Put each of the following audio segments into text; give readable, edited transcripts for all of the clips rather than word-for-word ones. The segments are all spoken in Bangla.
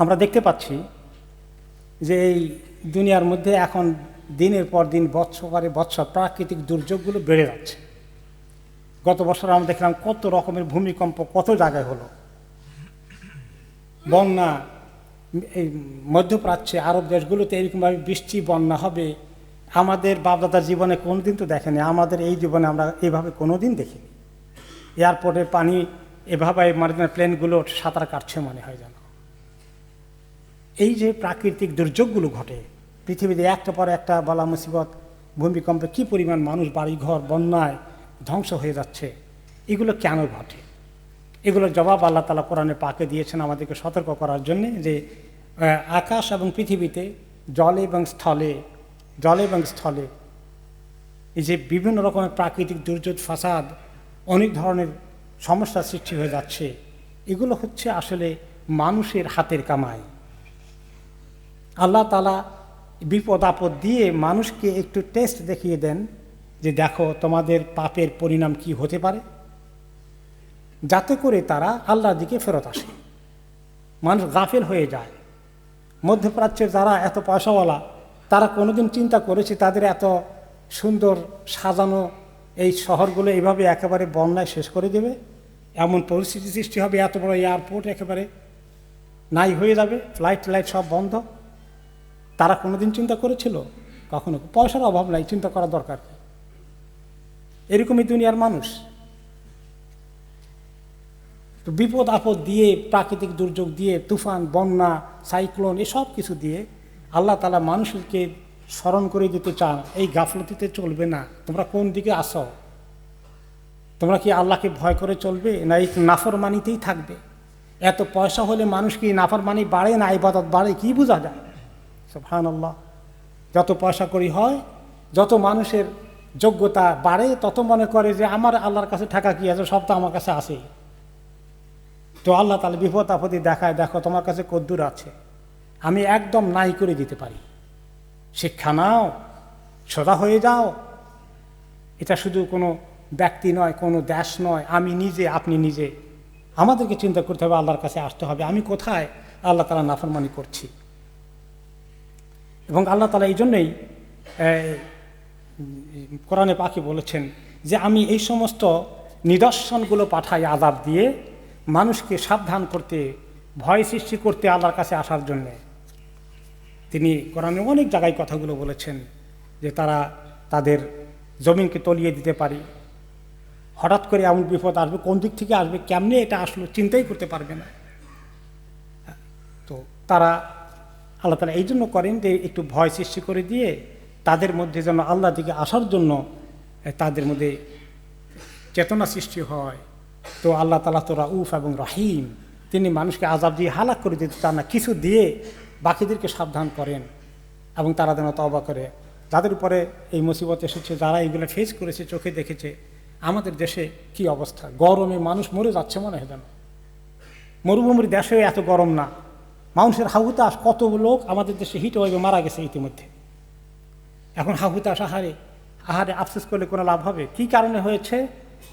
আমরা দেখতে পাচ্ছি যে এই দুনিয়ার মধ্যে এখন দিনের পর দিন বৎসর পরে বৎসর প্রাকৃতিক দুর্যোগগুলো বেড়ে যাচ্ছে। গত বছর আমরা দেখলাম কত রকমের ভূমিকম্প কত জায়গায় হলো, বন্যা। এই মধ্যপ্রাচ্যে আরব দেশগুলোতে এরকমভাবে বৃষ্টি বন্যা হবে আমাদের বাপদাদার জীবনে কোনোদিন তো দেখেনি, আমাদের এই জীবনে আমরা এইভাবে কোনোদিন দেখিনি। এয়ারপোর্টের পানি এভাবে মানে প্লেনগুলো সাঁতার কাটছে মনে হয় যেন। এই যে প্রাকৃতিক দুর্যোগগুলো ঘটে পৃথিবীতে একটা পর একটা বালা মুসিবত, ভূমিকম্পে কী পরিমাণ মানুষ বাড়িঘর বন্যায় ধ্বংস হয়ে যাচ্ছে, এগুলো কেন ঘটে? এগুলোর জবাব আল্লাহ তাআলা কোরআনে পাকে দিয়েছেন আমাদেরকে সতর্ক করার জন্যে যে আকাশ এবং পৃথিবীতে জলে এবং স্থলে এই যে বিভিন্ন রকমের প্রাকৃতিক দুর্যোগ ফাসাদ, অনেক ধরনের সমস্যার সৃষ্টি হয়ে যাচ্ছে, এগুলো হচ্ছে আসলে মানুষের হাতের কামাই। আল্লাহ তাআলা বিপদ আপদ দিয়ে মানুষকে একটু টেস্ট দেখিয়ে দেন যে দেখো তোমাদের পাপের পরিণাম কি হতে পারে, যাতে করে তারা আল্লাহর দিকে ফেরত আসে। মানুষ গাফেল হয়ে যায়। মধ্যপ্রাচ্যের যারা এত পয়সাওয়ালা তারা কোনোদিন চিন্তা করেছে তাদের এত সুন্দর সাজানো এই শহরগুলো এইভাবে একেবারে বন্যায় শেষ করে দেবে? এমন পরিস্থিতি সৃষ্টি হবে, এত বড় এয়ারপোর্ট একেবারে নাই হয়ে যাবে, ফ্লাইট সব বন্ধ। তারা কোনোদিন চিন্তা করেছিল? কখনো। পয়সার অভাব নাই, চিন্তা করা দরকার কি? এরকমই দুনিয়ার মানুষ। তো বিপদ আপদ দিয়ে, প্রাকৃতিক দুর্যোগ দিয়ে, তুফান, বন্যা, সাইক্লোন, এসব কিছু দিয়ে আল্লাহ তাআলা মানুষকে স্মরণ করে দিতে চান এই গাফলতিতে চলবে না। তোমরা কোন দিকে আসো? তোমরা কি আল্লাহকে ভয় করে চলবে না এই নাফরমানিতেই থাকবে? এত পয়সা হলে মানুষ কি নাফরমানি বাড়ে না ইবাদত বাড়ে? কি বোঝা যায়? সুবহানাল্লাহ। যত পয়সা করি হয়, যত মানুষের যোগ্যতা বাড়ে, তত মনে করে যে আমার আল্লাহর কাছে টাকা কি আছে, সব তো আমার কাছে আসে। তো আল্লাহ তাআলা বিপদ আপদে দেখায়, দেখো তোমার কাছে কদ্দুর আছে, আমি একদম নাই করে দিতে পারি। শিক্ষা নাও, সোজা হয়ে যাও। এটা শুধু কোনো ব্যক্তি নয়, কোনো দেশ নয়, আমি নিজে, আপনি নিজে। আমাদেরকে চিন্তা করতে হবে, আল্লাহর কাছে আসতে হবে, আমি কোথায় আল্লাহ তাআলা নাফরমানি করছি। এবং আল্লাহ তাআলা এই জন্যই কোরআনে পাকে বলেছেন যে আমি এই সমস্ত নিদর্শনগুলো পাঠাই আযাব দিয়ে মানুষকে সাবধান করতে, ভয় সৃষ্টি করতে আল্লাহর কাছে আসার জন্যে। তিনি কোরআনে অনেক জায়গায় কথাগুলো বলেছেন যে তারা তাদের জমিনকে তলিয়ে দিতে পারে। হঠাৎ করে এমন বিপদ আসবে, কোন দিক থেকে আসবে, কেমনে এটা আসলো চিন্তাই করতে পারবে না। তো তারা আল্লাহ তাআলা এই জন্য করেন যে একটু ভয় সৃষ্টি করে দিয়ে তাদের মধ্যে যেন আল্লাহর দিকে আসার জন্য তাদের মধ্যে চেতনা সৃষ্টি হয়। তো আল্লাহ তাআলা তো রাউফ এবং রহিম, তিনি মানুষকে আযাব দিয়ে হালাক করে দিতে চান না, কিছু দিয়ে বাকিদেরকে সাবধান করেন এবং তারা যেন তওবা করে। যাদের উপরে এই মুসিবত এসেছে, যারা এইগুলো ফেস করেছে, চোখে দেখেছে, আমাদের দেশে কি অবস্থা, গরমে মানুষ মরে যাচ্ছে মনে হয় যেন। মরুভূমির দেশে এত গরম না, মানুষের হাহুতাশ, কত লোক আমাদের দেশে হিট ওয়েভে মারা গেছে ইতিমধ্যে। এখন হাহুতাশ, আহারে আফসোস করলে কোনো লাভ হবে? কি কারণে হয়েছে?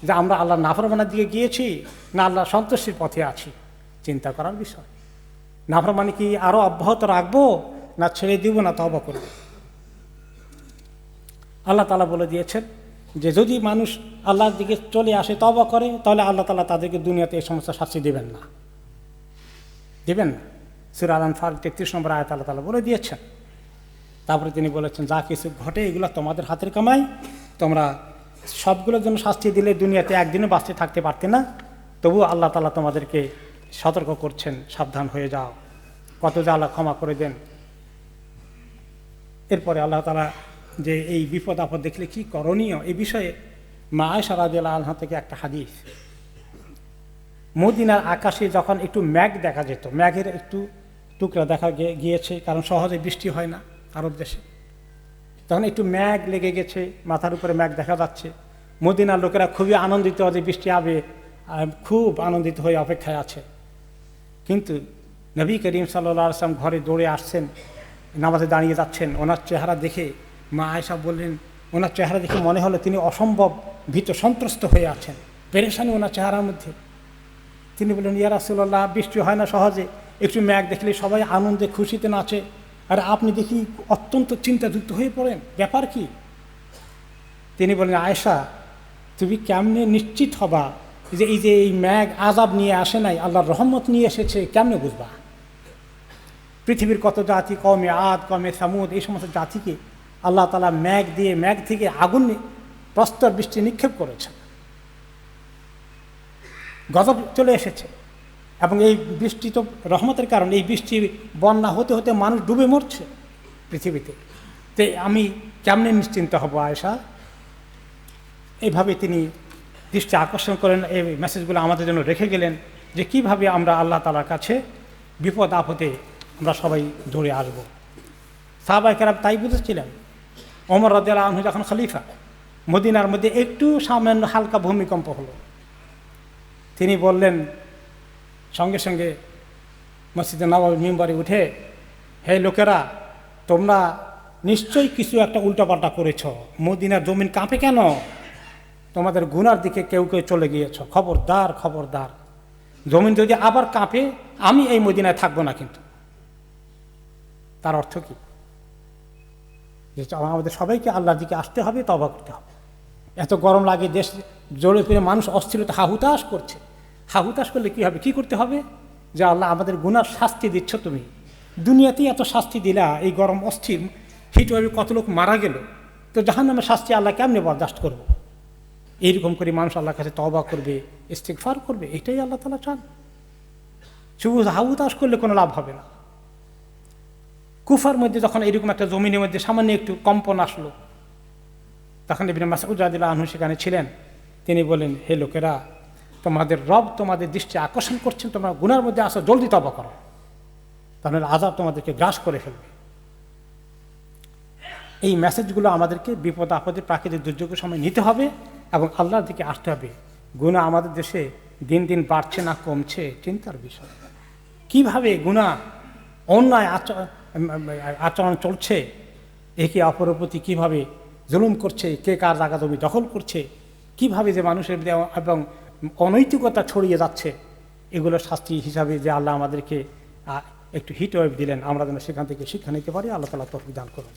যে আমরা আল্লাহর নাফরমানির দিকে গিয়েছি না আল্লাহর সন্তুষ্টির পথে আছি? চিন্তা করার বিষয়। নাফরমানি কি আরও অব্যাহত রাখবো না ছেড়ে দিব না তওবা করব? আল্লাহ তাআলা বলে দিয়েছেন যে যদি মানুষ আল্লাহর দিকে চলে আসে, তওবা করে, তাহলে আল্লাহ তাআলা তাদেরকে দুনিয়াতে এই সমস্ত শাস্তি দেবেন না। সূরা আল-আনফাল 33 নম্বর আয়াত আল্লাহ তাআলা বলে দিয়েছেন। তারপরে তিনি বলেছেন যা কিছু ঘটে এগুলো তোমাদের হাতের কামাই, তোমরা সবগুলোর জন্য শাস্তি দিলে দুনিয়াতে একদিনও বাঁচতে থাকতে পারতে না। তবু আল্লাহ তাআলা তোমাদেরকে সতর্ক করছেন, সাবধান হয়ে যাও। কত যে আল্লাহ ক্ষমা করে দেন। এরপরে আল্লাহ তাআলা যে এই বিপদ আপদ দেখলে কি করণীয়, এই বিষয়ে মা আয়েশা রাদিয়াল্লাহু আনহা থেকে একটা হাদিস। মদিনার আকাশে যখন একটু মেঘ দেখা যেত, মেঘের একটু টুকরা দেখা গিয়েছে, কারণ সহজে বৃষ্টি হয় না আরব দেশে, তখন একটু মেঘ লেগে গেছে, মাথার উপরে মেঘ দেখা যাচ্ছে, মদিনার লোকেরা খুবই আনন্দিত যে বৃষ্টি হবে, খুব আনন্দিত হয়ে অপেক্ষায় আছে। কিন্তু নবী করিম সাল্লাল্লাহু আলাইহি ওয়াসাল্লাম ঘরে দৌড়ে আসছেন, নামাজে দাঁড়িয়ে যাচ্ছেন, ওনার চেহারা দেখে মা আয়েশা বললেন, ওনার চেহারা দেখে মনে হলো তিনি অসম্ভব ভীত সন্ত্রস্ত হয়ে আছেন, পেরেশানি ওনার চেহারার মধ্যে। তিনি বললেন, ইয়া রাসূলুল্লাহ, বৃষ্টি হয় না সহজে, একটু মেঘ দেখলে সবাই আনন্দে খুশিতে নাচে, আর আপনি দেখি অত্যন্ত চিন্তাযুক্ত হয়ে পড়েন, ব্যাপার কি? তিনি বলেন, আয়েশা, তুমি কেমনে নিশ্চিত হবা যে এই মেঘ আযাব নিয়ে আসে নাই, আল্লাহর রহমত নিয়ে এসেছে, কেমনে বুঝবা? পৃথিবীর কত জাতি, কওমে আদ, কওমে সামুদ, এই সমস্ত জাতিকে আল্লাহ তাআলা মেঘ দিয়ে, মেঘ থেকে আগুন প্রস্তর বৃষ্টি নিক্ষেপ করেছেন, গজব চলে এসেছে। এবং এই বৃষ্টি তো রহমতের কারণে, এই বৃষ্টি বন্যা হতে হতে মানুষ ডুবে মরছে পৃথিবীতে। তো আমি কেমনে নিশ্চিন্ত হব আয়েশা? এইভাবে তিনি দৃষ্টি আকর্ষণ করেন, এই মেসেজগুলো আমাদের জন্য রেখে গেলেন যে কিভাবে আমরা আল্লাহ তাআলার কাছে বিপদ আপদে আমরা সবাই দৌড়ে আসব। সাহাবায়ে কেরাম তাই বুঝেছিলেন। ওমর রাদিয়াল্লাহু আনহু যখন খলিফা, মদিনার মধ্যে একটু সামান্য হালকা ভূমিকম্প হলো, তিনি বললেন সঙ্গে সঙ্গে মসজিদে নববীর মিম্বরে উঠে, হে লোকেরা, তোমরা নিশ্চয়ই কিছু একটা উল্টাপাল্টা করেছ, মদিনার জমিন কাঁপে কেন? তোমাদের গুনার দিকে কেউ কেউ চলে গিয়েছ, খবরদার খবরদার, জমিন যদি আবার কাঁপে আমি এই মদিনায় থাকবো না। কিন্তু তার অর্থ কি? যে আমাদের সবাইকে আল্লাহর দিকে আসতে হবে, তওবা করতে হবে। এত গরম লাগে, দেশ জোরে ফিরে মানুষ অস্থিরতা হাহুতাশ করছে। হাহুতাশ করলে কী হবে? কী করতে হবে? যে আল্লাহ আমাদের গুনার শাস্তি দিচ্ছ, তুমি দুনিয়াতেই এত শাস্তি দিলা, এই গরম অস্থির হিটওয়েভে কত লোক মারা গেল, তো জাহান্নামের শাস্তি আল্লাহ কেমনে বরদাস্ত করব? এইরকম করে মানুষ আল্লাহর কাছে তওবা করবে, ইস্তিগফার করবে, এটাই আল্লাহ তাআলা চান। শুধু হাহুতাশ করলে কোনো লাভ হবে না। কুফার মধ্যে যখন এরকম একটা জমিনের মধ্যে সামান্য একটু কম্পন আসলো, তখন ইবনে মাসউদ রাদিয়াল্লাহু আনহু সেখানে ছিলেন। তিনি বলেন, হে লোকেরা, তোমাদের রব তোমাদের দৃষ্টি আকর্ষণ করছেন, তোমরা গুনার মধ্যে আসো, জলদি তওবা করো, তাহলে আযাব তোমাদেরকে গ্রাস করে ফেলবে। এই মেসেজগুলো আমাদেরকে বিপদ আপদে, প্রাকৃতিক দুর্যোগের সময় নিতে হবে এবং আল্লাহর দিকে আসতে হবে। গুনাহ আমাদের দেশে দিন দিন বাড়ছে না কমছে, চিন্তার বিষয়। কিভাবে গুনাহ, অন্যায় আচরণ চলছে, একে অপরের প্রতি কীভাবে জুলুম করছে, কে কার জায়গা জমি দখল করছে, কিভাবে যে মানুষের এবং অনৈতিকতা ছড়িয়ে যাচ্ছে, এগুলোর শাস্তি হিসাবে যে আল্লাহ আমাদেরকে একটু হিট ওয়েভ দিলেন, আমরা যেন সেখান থেকে শিক্ষা নিতে পারি। আল্লাহ তাআলা তৌফিক দান করুন।